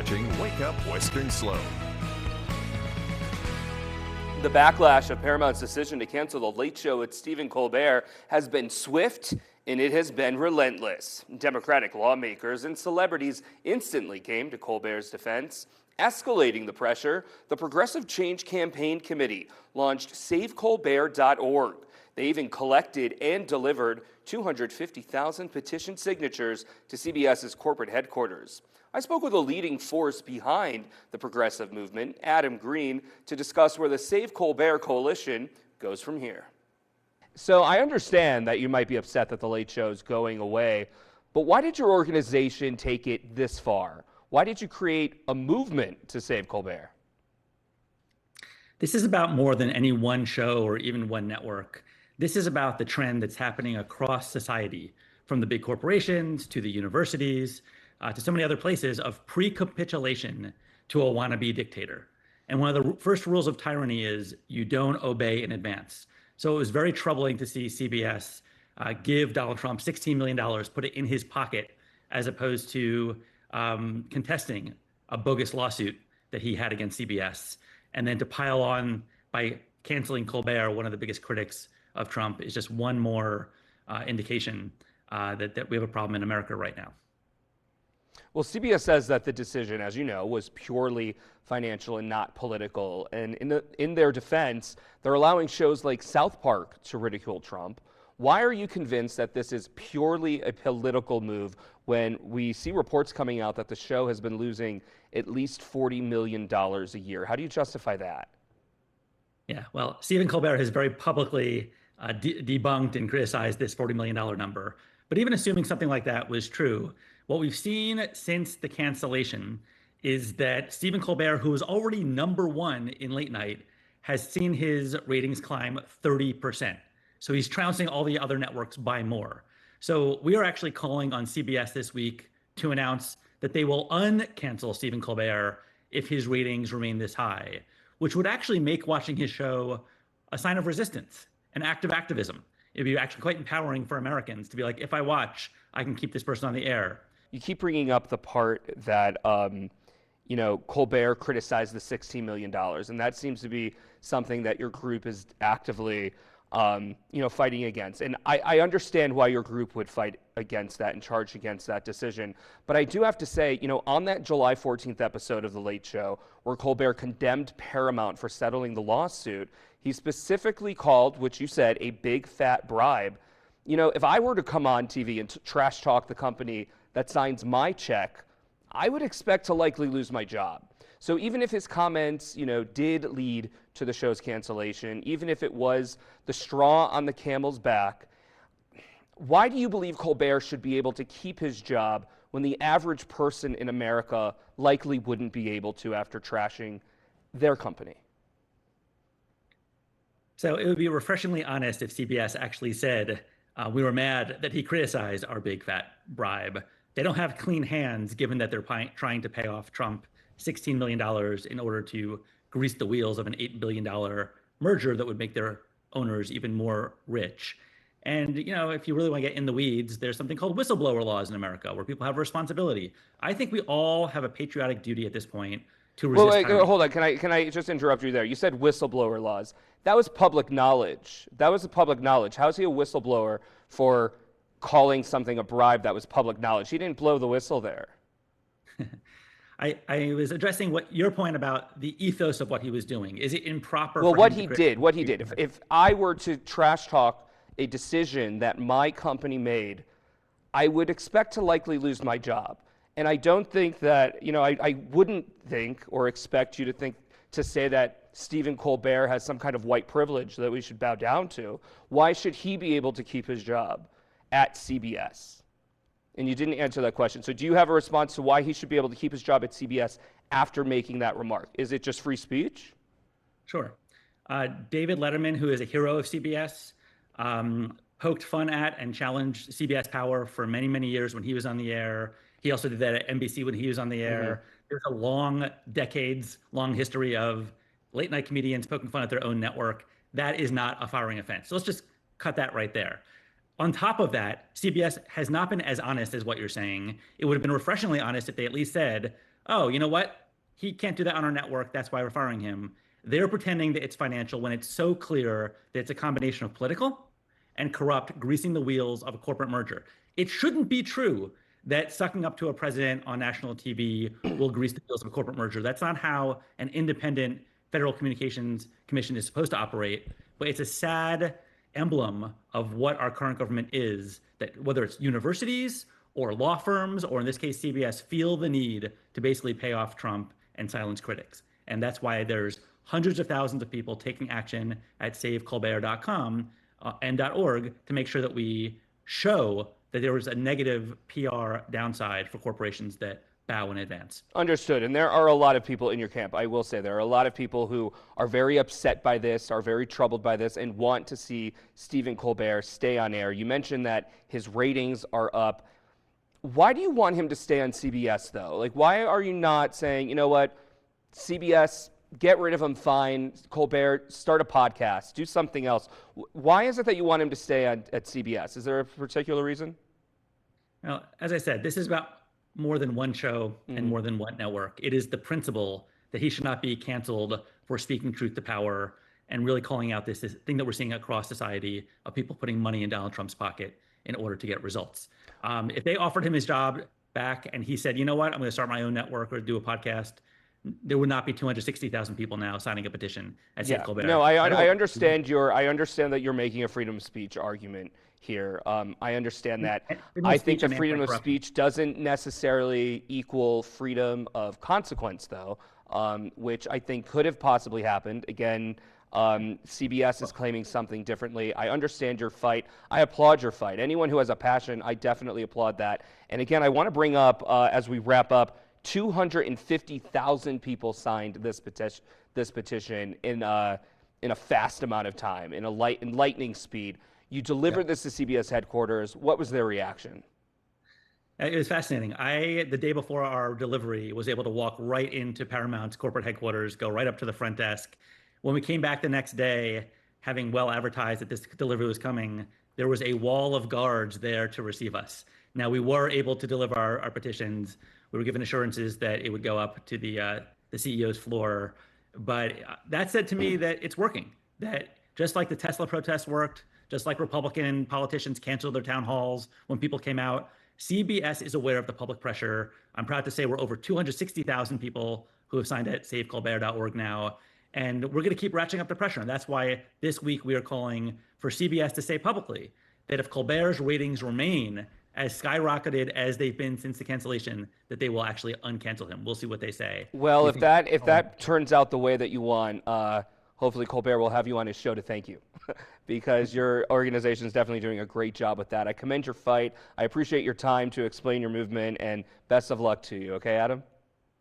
watching Wake Up Western Slope. The backlash of Paramount's decision to cancel The Late Show with Stephen Colbert has been swift and it has been relentless. Democratic lawmakers and celebrities instantly came to Colbert's defense. Escalating the pressure, the Progressive Change Campaign Committee launched SaveColbert.org. They even collected and delivered 250,000 petition signatures to CBS's corporate headquarters. I spoke with a leading force behind the progressive movement, Adam Green, to discuss where the Save Colbert coalition goes from here. So I understand that you might be upset that The Late Show is going away, but why did your organization take it this far? Why did you create a movement to save Colbert? This is about more than any one show or even one network. This is about the trend that's happening across society, from the big corporations to the universities, to so many other places, of pre-capitulation to a wannabe dictator. And one of the first rules of tyranny is you don't obey in advance. So it was very troubling to see CBS give Donald Trump $16 million, put it in his pocket, as opposed to contesting a bogus lawsuit that he had against CBS. And then to pile on by canceling Colbert, one of the biggest critics of Trump, is just one more indication that we have a problem in America right now. Well, CBS says that the decision, as you know, was purely financial and not political. And in their defense, they're allowing shows like South Park to ridicule Trump. Why are you convinced that this is purely a political move when we see reports coming out that the show has been losing at least $40 million a year? How do you justify that? Yeah, well, Stephen Colbert has very publicly debunked and criticized this $40 million number. But even assuming something like that was true, what we've seen since the cancellation is that Stephen Colbert, who was already #1 in late night, has seen his ratings climb 30%. So he's trouncing all the other networks by more. So we are actually calling on CBS this week to announce that they will uncancel Stephen Colbert if his ratings remain this high, which would actually make watching his show a sign of resistance, an act of activism. It'd be actually quite empowering for Americans to be like, if I watch, I can keep this person on the air. You keep bringing up the part that, Colbert criticized the $16 million, and that seems to be something that your group is actively, fighting against. And I understand why your group would fight against that and charge against that decision. But I do have to say, on that July 14th episode of The Late Show, where Colbert condemned Paramount for settling the lawsuit, he specifically called, which you said, a big fat bribe. If I were to come on TV and trash talk the company that signs my check, I would expect to likely lose my job. So even if his comments, did lead to the show's cancellation, even if it was the straw on the camel's back, why do you believe Colbert should be able to keep his job when the average person in America likely wouldn't be able to after trashing their company? So it would be refreshingly honest if CBS actually said, we were mad that he criticized our big fat bribe. They don't have clean hands, given that they're trying to pay off Trump $16 million in order to grease the wheels of an $8 billion merger that would make their owners even more rich. And, if you really want to get in the weeds, there's something called whistleblower laws in America where people have responsibility. I think we all have a patriotic duty at this point to resist. Well, hold on. Can I just interrupt you there? You said whistleblower laws. That was public knowledge. How's he a whistleblower for calling something a bribe that was public knowledge? He didn't blow the whistle there. I was addressing your point about the ethos of what he was doing. Is it improper? Well, what he did. If I were to trash talk a decision that my company made, I would expect to likely lose my job. And I don't think that, I wouldn't think or expect you to say that Stephen Colbert has some kind of white privilege that we should bow down to. Why should he be able to keep his job at CBS? And you didn't answer that question. So do you have a response to why he should be able to keep his job at CBS after making that remark? Is it just free speech? Sure. David Letterman, who is a hero of CBS, poked fun at and challenged CBS power for many, many years when he was on the air. He also did that at NBC when he was on the air. There's a decades-long history of late-night comedians poking fun at their own network. That is not a firing offense. So let's just cut that right there. On top of that, CBS has not been as honest as what you're saying. It would have been refreshingly honest if they at least said, oh, you know what? He can't do that on our network. That's why we're firing him. They're pretending that it's financial when it's so clear that it's a combination of political and corrupt, greasing the wheels of a corporate merger. It shouldn't be true that sucking up to a president on national TV will grease the wheels of a corporate merger. That's not how an independent Federal Communications Commission is supposed to operate. But it's a sad emblem of what our current government is, that whether it's universities or law firms, or in this case, CBS, feel the need to basically pay off Trump and silence critics. And that's why there's hundreds of thousands of people taking action at savecolbert.com and .org to make sure that we show that there was a negative PR downside for corporations that bow in advance. Understood. And there are a lot of people in your camp. I will say there are a lot of people who are very upset by this, are very troubled by this, and want to see Stephen Colbert stay on air. You mentioned that his ratings are up. Why do you want him to stay on CBS, though? Like, why are you not saying, you know what, CBS, get rid of him, fine. Colbert, start a podcast, do something else. Why is it that you want him to stay at CBS? Is there a particular reason? Now, as I said, this is about more than one show and more than one network. It is the principle that he should not be canceled for speaking truth to power and really calling out this thing that we're seeing across society of people putting money in Donald Trump's pocket in order to get results. If they offered him his job back and he said, you know what, I'm going to start my own network or do a podcast, there would not be 260,000 people now signing a petition at Save Colbert. No, I understand that you're making a freedom of speech argument here. I understand that. I think that freedom of speech doesn't necessarily equal freedom of consequence, though, which I think could have possibly happened. Again, CBS is claiming something differently. I understand your fight. I applaud your fight. Anyone who has a passion, I definitely applaud that. And again, I want to bring up, as we wrap up, 250,000 people signed this petition in a fast amount of time, in lightning speed. You delivered this to CBS headquarters. What was their reaction? It was fascinating. The day before our delivery, was able to walk right into Paramount's corporate headquarters, go right up to the front desk. When we came back the next day, having well advertised that this delivery was coming, there was a wall of guards there to receive us. Now, we were able to deliver our petitions. We were given assurances that it would go up to the CEO's floor. But that said to me that it's working, that just like the Tesla protests worked, just like Republican politicians canceled their town halls when people came out, CBS is aware of the public pressure. I'm proud to say we're over 260,000 people who have signed at savecolbert.org now. And we're going to keep ratcheting up the pressure. And that's why this week we are calling for CBS to say publicly that if Colbert's ratings remain as skyrocketed as they've been since the cancellation, that they will actually uncancel him. We'll see what they say. Well, if that turns out the way that you want, hopefully Colbert will have you on his show to thank you because your organization is definitely doing a great job with that. I commend your fight. I appreciate your time to explain your movement, and best of luck to you. Okay, Adam?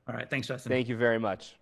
All right. Thanks, Justin. Thank you very much.